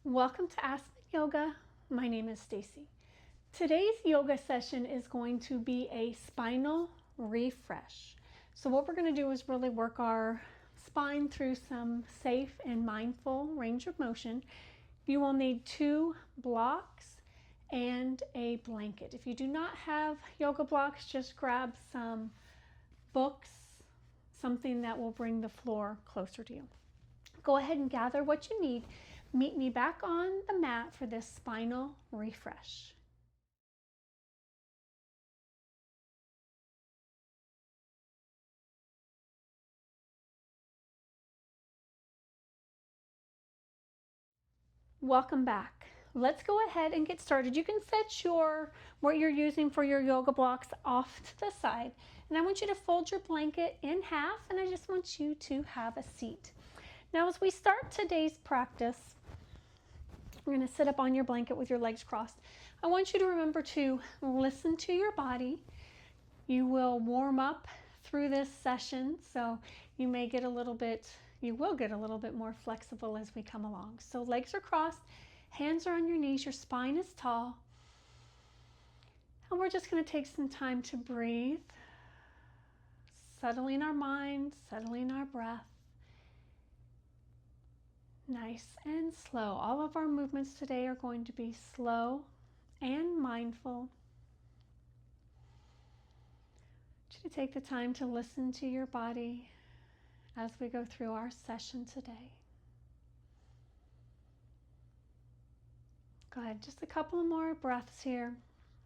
Welcome to Aspen Yoga. My name is Stacy. Today's yoga session is going to be a spinal refresh. So what we're going to do is really work our spine through some safe and mindful range of motion. You will need 2 blocks and a blanket. If you do not have yoga blocks, just grab some books, something that will bring the floor closer to you. Go ahead and gather what you need. Meet me back on the mat for this spinal refresh. Welcome back. Let's go ahead and get started. You can set what you're using for your yoga blocks off to the side. And I want you to fold your blanket in half, and I just want you to have a seat. Now, as we start today's practice, you're going to sit up on your blanket with your legs crossed. I want you to remember to listen to your body. You will warm up through this session, so you will get a little bit more flexible as we come along. So legs are crossed, hands are on your knees, your spine is tall. And we're just going to take some time to breathe, settling our mind, settling our breath. Nice and slow. All of our movements today are going to be slow and mindful. To take the time to listen to your body as we go through our session today. Go ahead, just a couple more breaths here,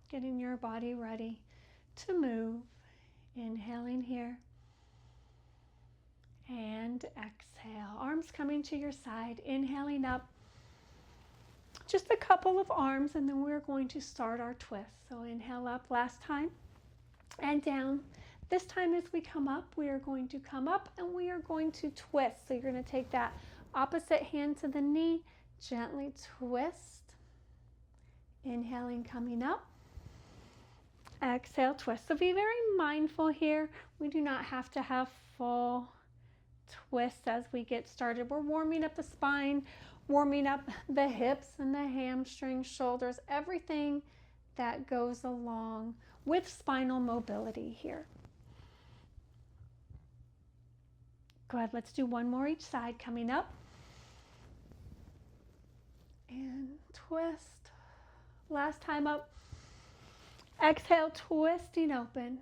getting your body ready to move. Inhaling here and exhale. Arms coming to your side, inhaling up. Just a couple of arms, and then we're going to start our twist. So inhale up last time and down. This time as we come up, we are going to come up and we are going to twist. So you're going to take that opposite hand to the knee, gently twist. Inhaling, coming up. Exhale, twist. So be very mindful here. We do not have to have full twists as we get started. We're warming up the spine, warming up the hips and the hamstrings, shoulders, everything that goes along with spinal mobility here. Go ahead, let's do one more each side. Coming up and twist. Last time up. Exhale, twisting open.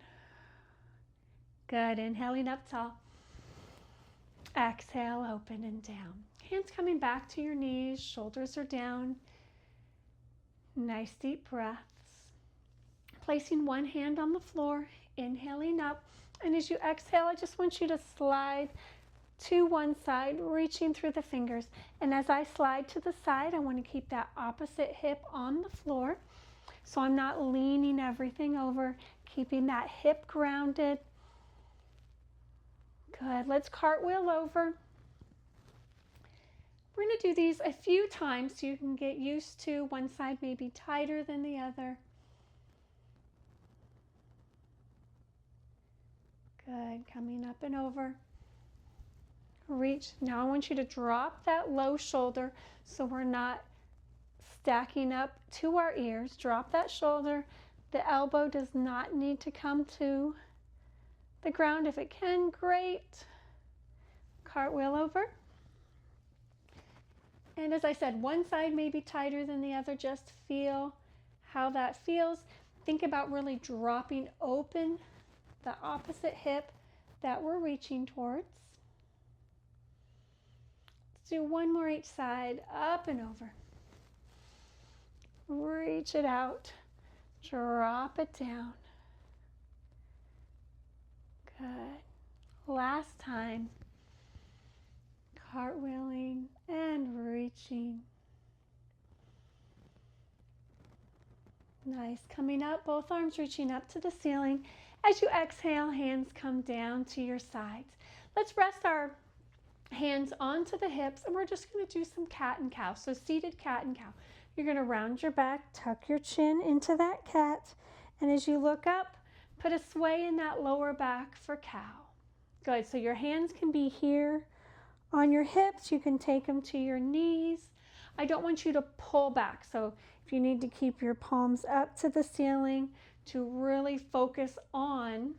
Good, inhaling up tall. Exhale, open and down. Hands coming back to your knees, shoulders are down. Nice deep breaths. Placing one hand on the floor, inhaling up. And as you exhale, I just want you to slide to one side, reaching through the fingers. And as I slide to the side, I want to keep that opposite hip on the floor. So I'm not leaning everything over, keeping that hip grounded. Good, let's cartwheel over. We're going to do these a few times so you can get used to one side may be tighter than the other. Good, coming up and over. Reach. Now I want you to drop that low shoulder so we're not stacking up to our ears. Drop that shoulder. The elbow does not need to come to the ground. If it can, great. Cartwheel over. And as I said, one side may be tighter than the other. Just feel how that feels. Think about really dropping open the opposite hip that we're reaching towards. Let's do one more each side, up and over. Reach it out, drop it down. Good. Last time. Cartwheeling and reaching. Nice. Coming up, both arms reaching up to the ceiling. As you exhale, hands come down to your sides. Let's rest our hands onto the hips, and we're just going to do some cat and cow. So seated cat and cow. You're going to round your back, tuck your chin into that cat, and as you look up, put a sway in that lower back for cow. Good. So your hands can be here on your hips. You can take them to your knees. I don't want you to pull back. So if you need to keep your palms up to the ceiling to really focus on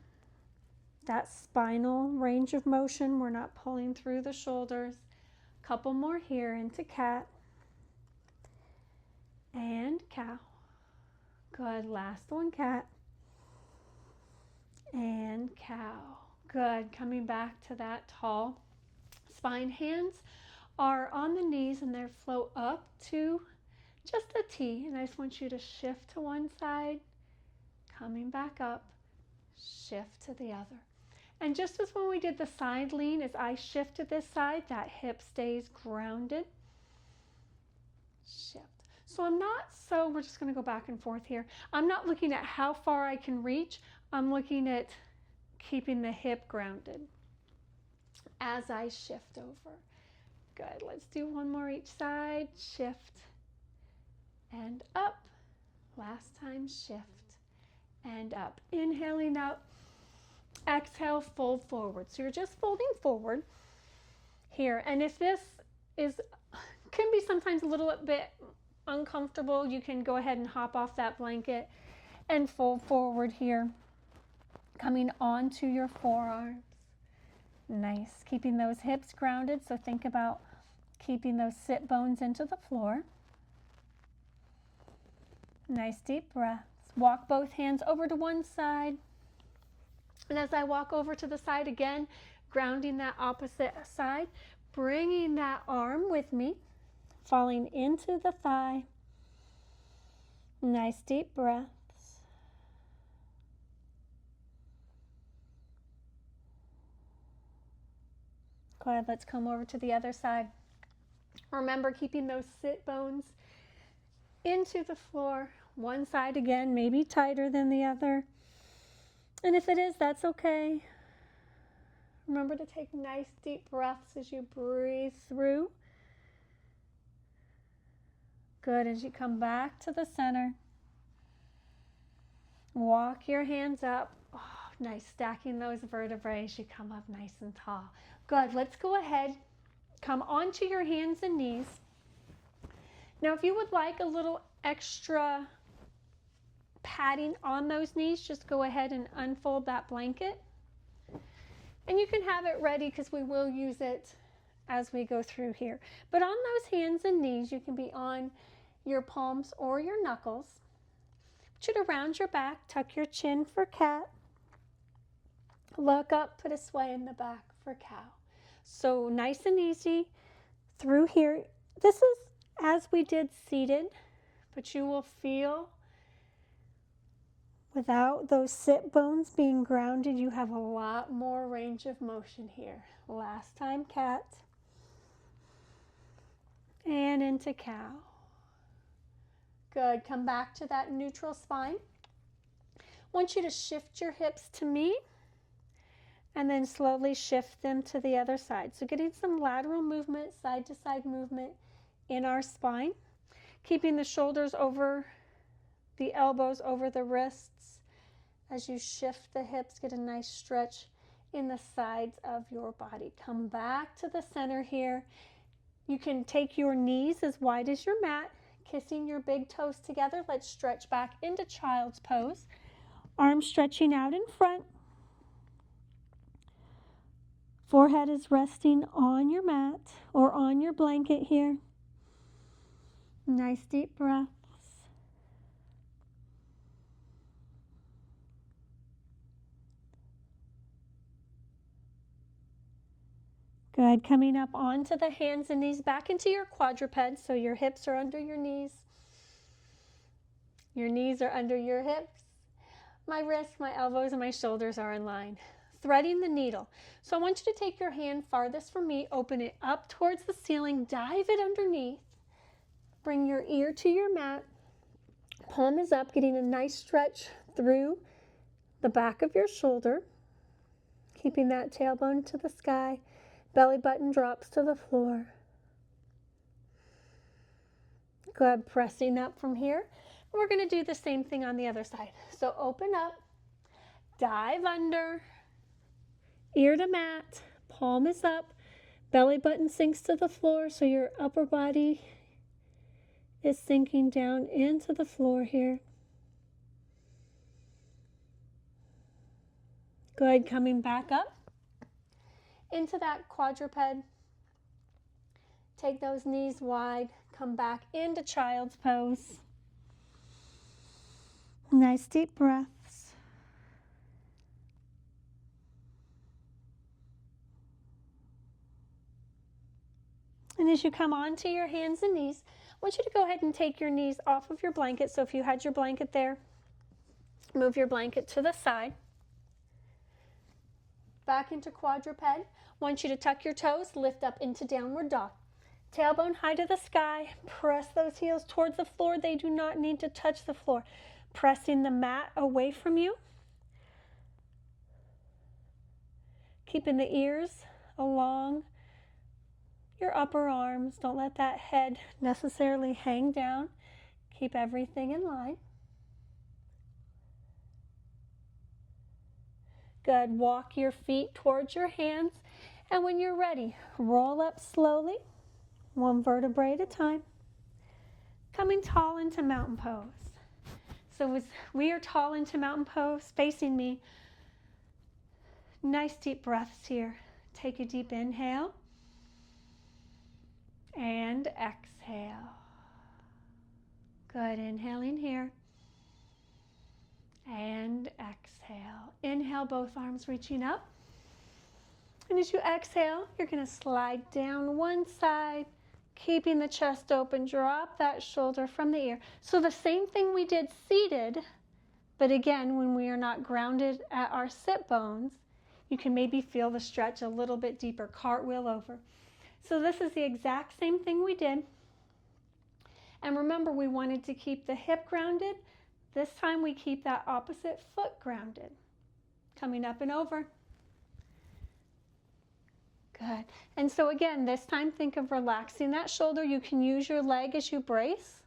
that spinal range of motion, we're not pulling through the shoulders. Couple more here into cat and cow. Good. Last one, cat and cow. Good. Coming back to that tall spine. Hands are on the knees and they float up to just a T. And I just want you to shift to one side, coming back up, shift to the other. And just as when we did the side lean, as I shift to this side, that hip stays grounded. Shift. So we're just going to go back and forth here. I'm not looking at how far I can reach. I'm looking at keeping the hip grounded as I shift over. Good. Let's do one more each side. Shift and up. Last time, shift and up. Inhaling up. Exhale, fold forward. So you're just folding forward here. And if this can be sometimes a little bit uncomfortable, you can go ahead and hop off that blanket and fold forward here, coming onto your forearms. Nice. Keeping those hips grounded. So think about keeping those sit bones into the floor. Nice deep breaths. Walk both hands over to one side. And as I walk over to the side again, grounding that opposite side, bringing that arm with me, falling into the thigh. Nice deep breaths. Good. Let's come over to the other side. Remember keeping those sit bones into the floor. One side again, maybe tighter than the other. And if it is, that's okay. Remember to take nice deep breaths as you breathe through. Good. As you come back to the center, walk your hands up. Oh, nice. Stacking those vertebrae as you come up nice and tall. Good. Let's go ahead. Come onto your hands and knees. Now, if you would like a little extra padding on those knees, just go ahead and unfold that blanket. And you can have it ready because we will use it as we go through here. But on those hands and knees, you can be on your palms or your knuckles. Put it around your back, tuck your chin for cat. Look up, put a sway in the back for cow. So nice and easy through here. This is as we did seated, but you will feel without those sit bones being grounded, you have a lot more range of motion here. Last time, cat. And into cow. Good. Come back to that neutral spine. I want you to shift your hips to me and then slowly shift them to the other side. So getting some lateral movement, side to side movement in our spine. Keeping the shoulders over the elbows, over the wrists. As you shift the hips, get a nice stretch in the sides of your body. Come back to the center here. You can take your knees as wide as your mat, kissing your big toes together. Let's stretch back into child's pose. Arms stretching out in front. Forehead is resting on your mat or on your blanket here. Nice deep breaths. Good. Coming up onto the hands and knees, back into your quadruped. So your hips are under your knees. Your knees are under your hips. My wrists, my elbows, and my shoulders are in line. Threading the needle. So I want you to take your hand farthest from me, open it up towards the ceiling, dive it underneath. Bring your ear to your mat. Palm is up, getting a nice stretch through the back of your shoulder. Keeping that tailbone to the sky. Belly button drops to the floor. Good. Pressing up from here. We're going to do the same thing on the other side. So open up, dive under, ear to mat, palm is up, belly button sinks to the floor so your upper body is sinking down into the floor here. Good, coming back up into that quadruped. Take those knees wide, come back into child's pose. Nice deep breaths. And as you come onto your hands and knees, I want you to go ahead and take your knees off of your blanket. So if you had your blanket there, move your blanket to the side. Back into quadruped. I want you to tuck your toes, lift up into downward dog. Tailbone high to the sky. Press those heels towards the floor. They do not need to touch the floor. Pressing the mat away from you. Keeping the ears along your upper arms. Don't let that head necessarily hang down. Keep everything in line. Good. Walk your feet towards your hands. And when you're ready, roll up slowly, one vertebrae at a time. Coming tall into mountain pose. So as we are tall into mountain pose, facing me, nice deep breaths here. Take a deep inhale and exhale. Good. Inhaling here and exhale. Inhale, both arms reaching up. And as you exhale, you're going to slide down one side, keeping the chest open. Drop that shoulder from the ear. So the same thing we did seated, but again, when we are not grounded at our sit bones, you can maybe feel the stretch a little bit deeper. Cartwheel over. So this is the exact same thing we did. And remember, we wanted to keep the hip grounded. This time we keep that opposite foot grounded. Coming up and over. Good. And so again, this time think of relaxing that shoulder. You can use your leg as you brace.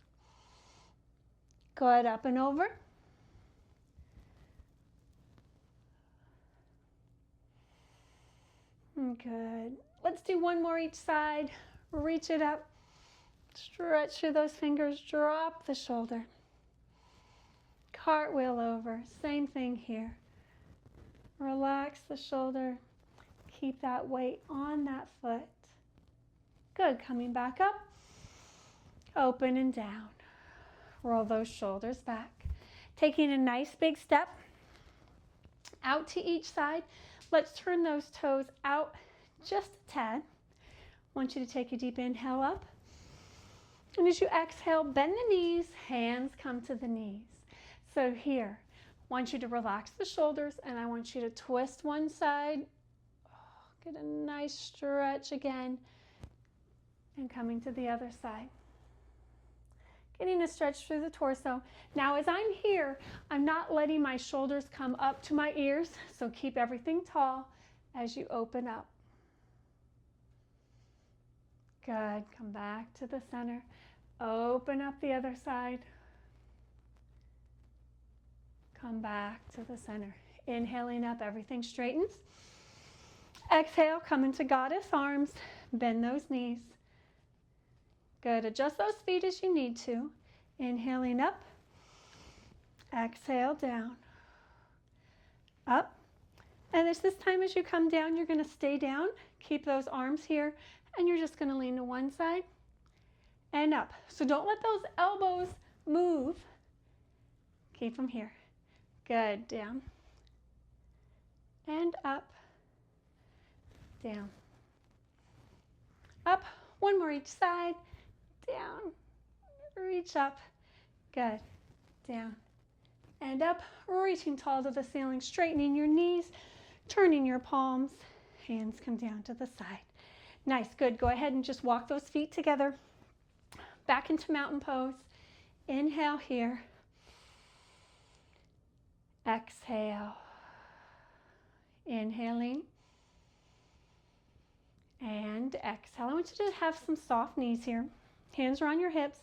Good. Up and over. Good. Let's do one more each side. Reach it up. Stretch through those fingers. Drop the shoulder. Cartwheel over. Same thing here. Relax the shoulder. Keep that weight on that foot. Good. Coming back up. Open and down. Roll those shoulders back. Taking a nice big step out to each side. Let's turn those toes out just a tad. I want you to take a deep inhale up. And as you exhale, bend the knees, hands come to the knees. So here, I want you to relax the shoulders and I want you to twist one side. Get a nice stretch again. And coming to the other side. Getting a stretch through the torso. Now as I'm here, I'm not letting my shoulders come up to my ears, so keep everything tall as you open up. Good. Come back to the center. Open up the other side. Come back to the center. Inhaling up, everything straightens. Exhale, come into goddess arms. Bend those knees. Good. Adjust those feet as you need to. Inhaling up. Exhale down. Up. And it's this time as you come down, you're going to stay down. Keep those arms here. And you're just going to lean to one side and up. So don't let those elbows move. Keep them here. Good. Down. And up. Down. Up. One more each side. Down. Reach up. Good. Down. And up. Reaching tall to the ceiling. Straightening your knees. Turning your palms. Hands come down to the side. Nice. Good. Go ahead and just walk those feet together. Back into mountain pose. Inhale here. Exhale. Inhaling. And exhale. I want you to have some soft knees here. Hands are on your hips.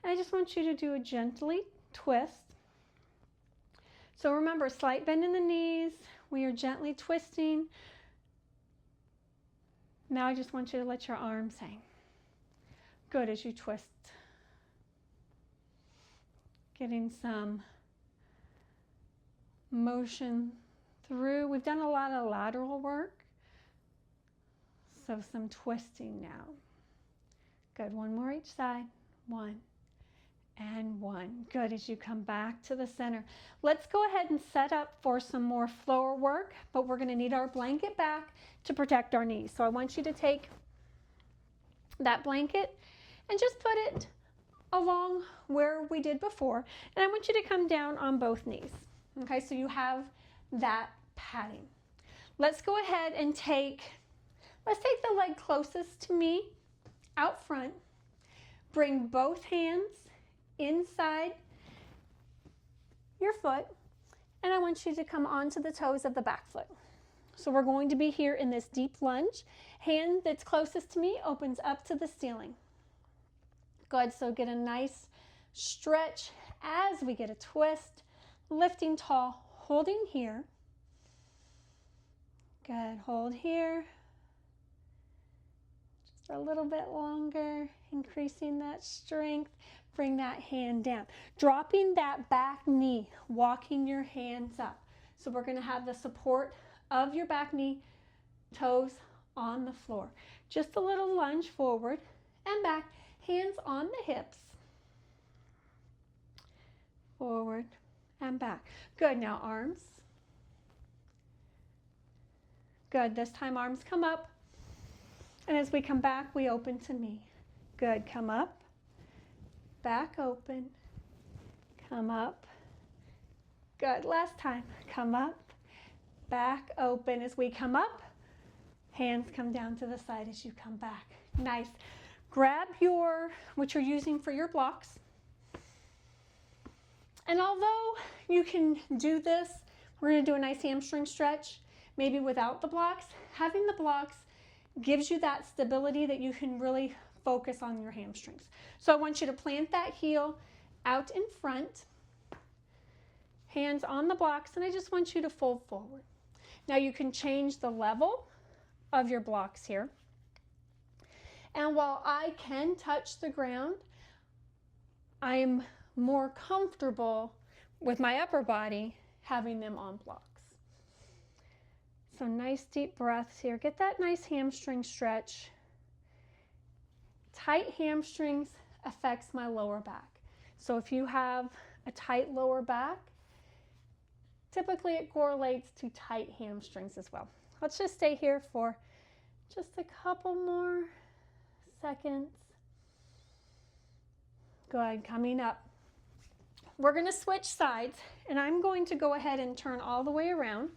And I just want you to do a gently twist. So remember, slight bend in the knees. We are gently twisting. Now I just want you to let your arms hang. Good as you twist. Getting some motion through. We've done a lot of lateral work, so some twisting now. Good, one more each side. 1 and 1. Good, as you come back to the center. Let's go ahead and set up for some more floor work, but we're going to need our blanket back to protect our knees. So I want you to take that blanket and just put it along where we did before, and I want you to come down on both knees. Okay, so you have that padding. Let's go ahead and let's take the leg closest to me out front. Bring both hands inside your foot, and I want you to come onto the toes of the back foot. So we're going to be here in this deep lunge. Hand that's closest to me opens up to the ceiling. Good, so get a nice stretch as we get a twist, lifting tall, holding here. Good, hold here. Just a little bit longer, increasing that strength. Bring that hand down. Dropping that back knee, walking your hands up. So we're going to have the support of your back knee, toes on the floor. Just a little lunge forward and back, hands on the hips. Forward and back. Good, now arms. Good, this time arms come up. And as we come back, we open to knee. Good, come up, back open, come up. Good, last time, come up, back open. As we come up, hands come down to the side as you come back. Nice. Grab what you're using for your blocks. And although you can do this, we're going to do a nice hamstring stretch, maybe without the blocks. Having the blocks gives you that stability that you can really focus on your hamstrings. So I want you to plant that heel out in front, hands on the blocks, and I just want you to fold forward. Now you can change the level of your blocks here. And while I can touch the ground, I'm more comfortable with my upper body having them on blocks. So nice deep breaths here. Get that nice hamstring stretch. Tight hamstrings affects my lower back. So if you have a tight lower back, typically it correlates to tight hamstrings as well. Let's just stay here for just a couple more seconds. Good, coming up. We're going to switch sides, and I'm going to go ahead and turn all the way around.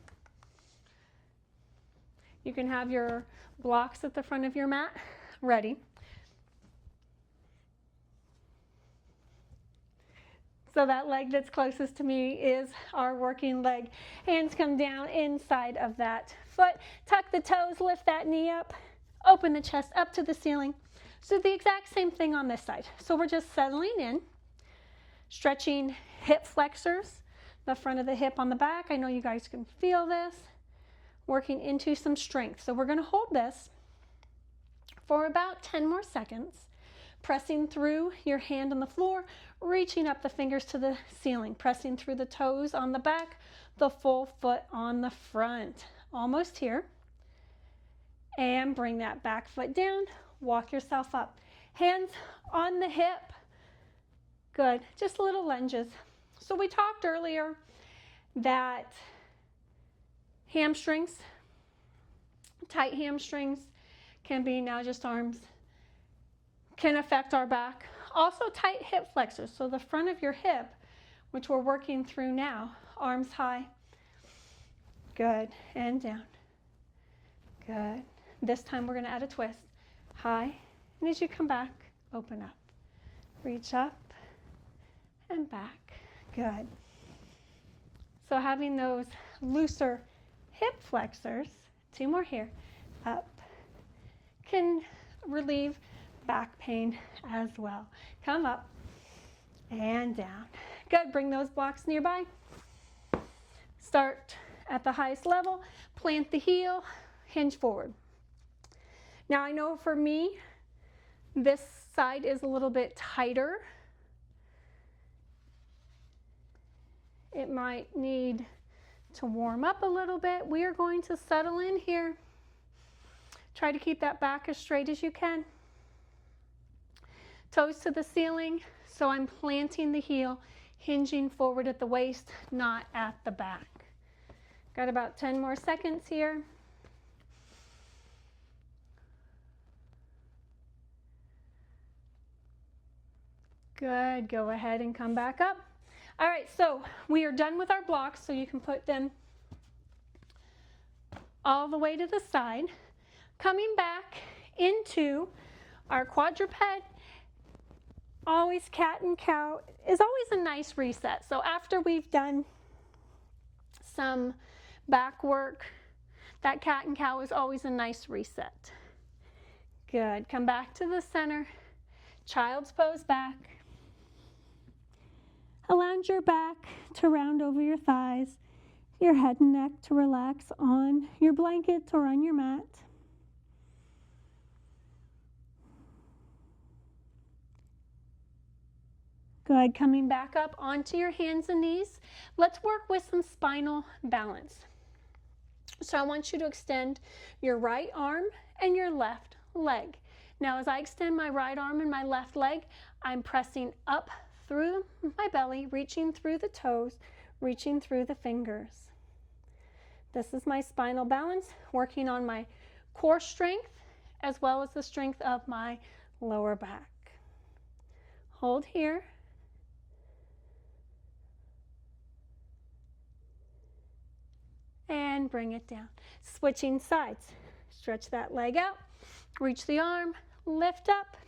You can have your blocks at the front of your mat ready. So that leg that's closest to me is our working leg. Hands come down inside of that foot. Tuck the toes, lift that knee up, open the chest up to the ceiling. So the exact same thing on this side. So we're just settling in, stretching hip flexors, the front of the hip on the back. I know you guys can feel this. Working into some strength. So we're going to hold this for about 10 more seconds, pressing through your hand on the floor, reaching up the fingers to the ceiling, pressing through the toes on the back, the full foot on the front. Almost here. And bring that back foot down, walk yourself up. Hands on the hip. Good, just little lunges. So we talked earlier that hamstrings, tight hamstrings can be now just arms, can affect our back. Also tight hip flexors, so the front of your hip, which we're working through now, arms high. Good, and down. Good. This time we're going to add a twist. High, and as you come back, open up. Reach up and back. Good. So having those looser hip flexors, 2 more here, up, can relieve back pain as well. Come up and down. Good, bring those blocks nearby. Start at the highest level, plant the heel, hinge forward. Now I know for me, this side is a little bit tighter It might need to warm up a little bit. We are going to settle in here. Try to keep that back as straight as you can. Toes to the ceiling, so I'm planting the heel, hinging forward at the waist, not at the back. Got about 10 more seconds here. Good, go ahead and come back up. All right, so we are done with our blocks, so you can put them all the way to the side. Coming back into our quadruped, always cat and cow is always a nice reset. So after we've done some back work, that cat and cow is always a nice reset. Good, come back to the center, child's pose back. Allow your back to round over your thighs, your head and neck to relax on your blanket or on your mat. Good, coming back up onto your hands and knees. Let's work with some spinal balance. So I want you to extend your right arm and your left leg. Now as I extend my right arm and my left leg, I'm pressing up through my belly, reaching through the toes, reaching through the fingers. This is my spinal balance, working on my core strength as well as the strength of my lower back. Hold here. And bring it down. Switching sides. Stretch that leg out, reach the arm, lift up.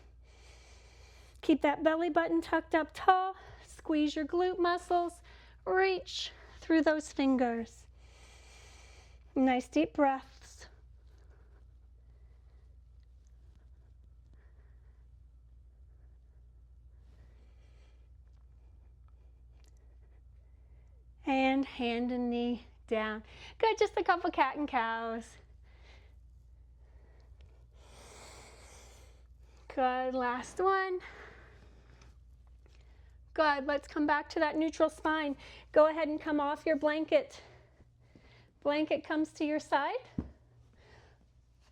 Keep that belly button tucked up tall. Squeeze your glute muscles. Reach through those fingers. Nice deep breaths. And hand and knee down. Good, just a couple cat and cows. Good, last one. Good, let's come back to that neutral spine. Go ahead and come off your blanket. Blanket comes to your side,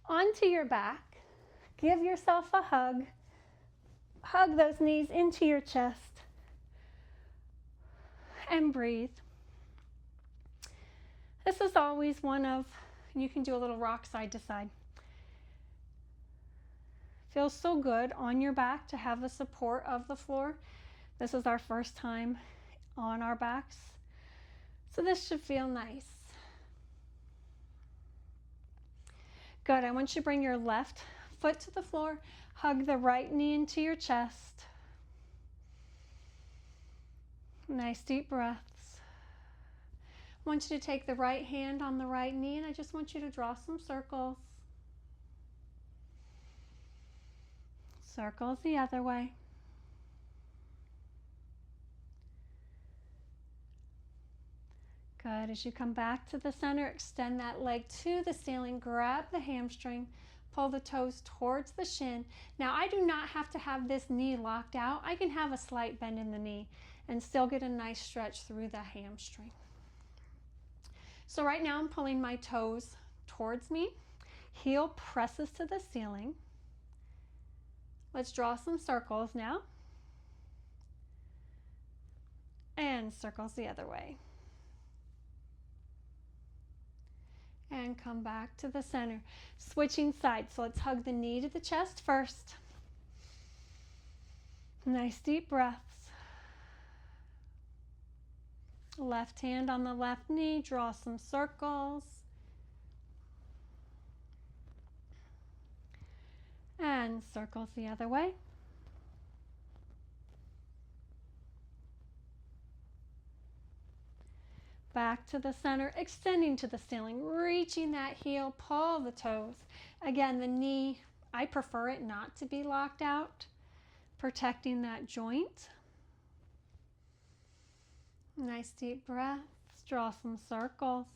onto your back. Give yourself a hug. Hug those knees into your chest. And breathe. This is always one of, you can do a little rock side to side. Feels so good on your back to have the support of the floor. This is our first time on our backs, so this should feel nice. Good, I want you to bring your left foot to the floor, hug the right knee into your chest. Nice deep breaths. I want you to take the right hand on the right knee, and I just want you to draw some circles. Circles the other way. Good. As you come back to the center, extend that leg to the ceiling, grab the hamstring, pull the toes towards the shin. Now, I do not have to have this knee locked out. I can have a slight bend in the knee and still get a nice stretch through the hamstring. So right now I'm pulling my toes towards me. Heel presses to the ceiling. Let's draw some circles now. And circles the other way. And come back to the center. Switching sides. So let's hug the knee to the chest first. Nice deep breaths. Left hand on the left knee. Draw some circles. And circles the other way. Back to the center, extending to the ceiling, reaching that heel, pull the toes. Again, the knee, I prefer it not to be locked out, protecting that joint. Nice deep breaths, draw some circles.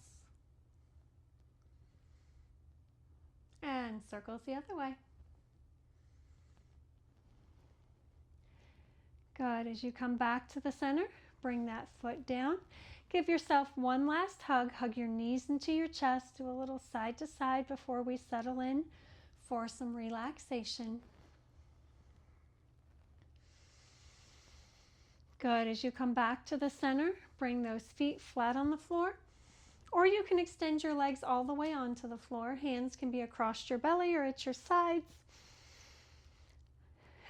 And circles the other way. Good, as you come back to the center, bring that foot down. Give yourself one last hug. Hug your knees into your chest. Do a little side to side before we settle in for some relaxation. Good. As you come back to the center, bring those feet flat on the floor, or you can extend your legs all the way onto the floor. Hands can be across your belly or at your sides.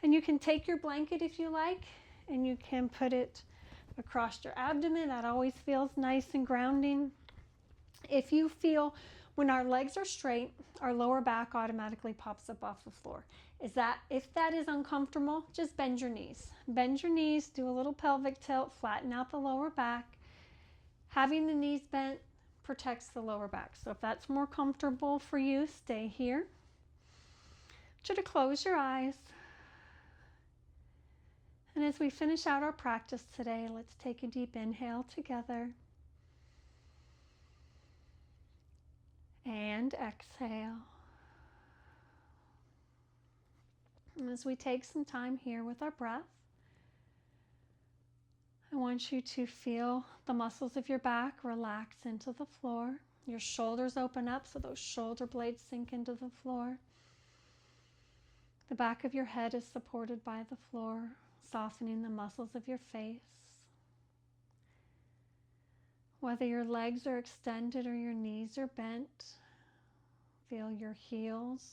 And you can take your blanket if you like, and you can put it across your abdomen. That always feels nice and grounding. If you feel when our legs are straight, our lower back automatically pops up off the floor. If that is uncomfortable, just bend your knees. Bend your knees, do a little pelvic tilt, flatten out the lower back. Having the knees bent protects the lower back. So if that's more comfortable for you, stay here. I want you to close your eyes. And as we finish out our practice today, let's take a deep inhale together. And exhale. And as we take some time here with our breath, I want you to feel the muscles of your back relax into the floor. Your shoulders open up so those shoulder blades sink into the floor. The back of your head is supported by the floor, softening the muscles of your face. Whether your legs are extended or your knees are bent, feel your heels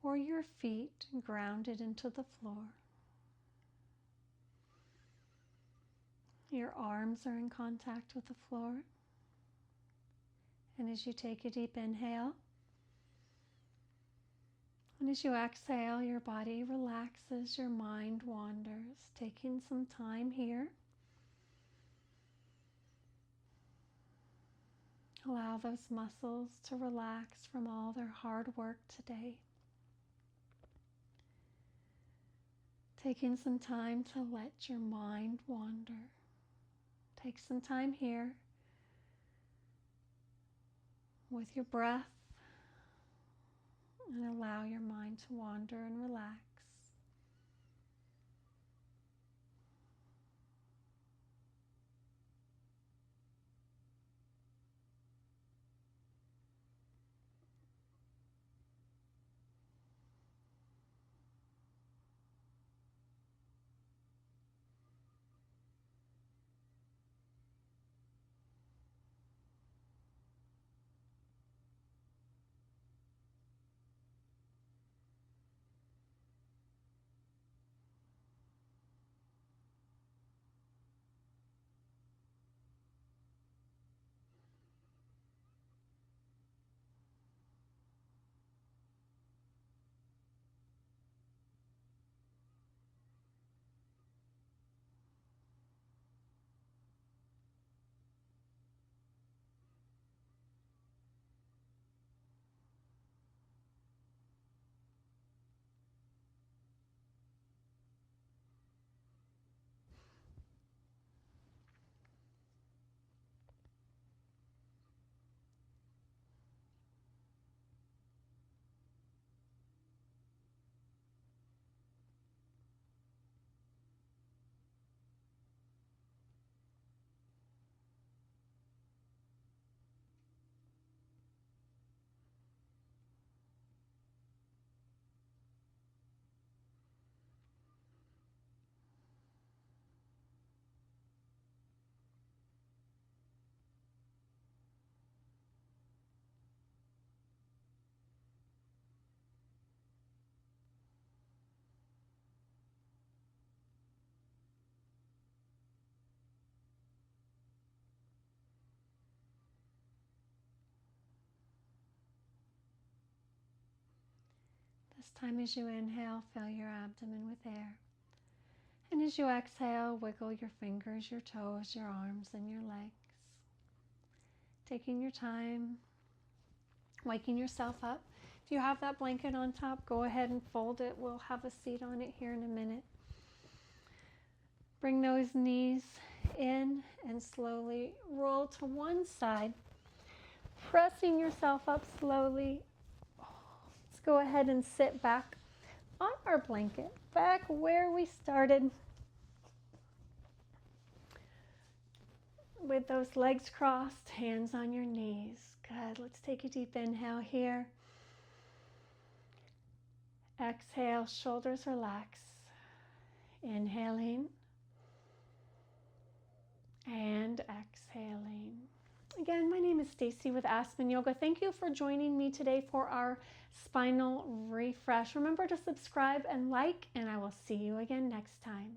or your feet grounded into the floor. Your arms are in contact with the floor. And as you take a deep inhale, and as you exhale, your body relaxes, your mind wanders, taking some time here. Allow those muscles to relax from all their hard work today. Taking some time to let your mind wander. Take some time here with your breath and allow your mind to wander and relax. This time as you inhale, fill your abdomen with air. And as you exhale, wiggle your fingers, your toes, your arms, and your legs. Taking your time, waking yourself up. If you have that blanket on top, go ahead and fold it. We'll have a seat on it here in a minute. Bring those knees in and slowly roll to one side, pressing yourself up slowly. Let's go ahead and sit back on our blanket, back where we started. with those legs crossed, hands on your knees. Good. Let's take a deep inhale here. Exhale, shoulders relax. Inhaling and exhaling. Again, my name is Stacy with Aspen Yoga. Thank you for joining me today for our spinal refresh. Remember to subscribe and like, and I will see you again next time.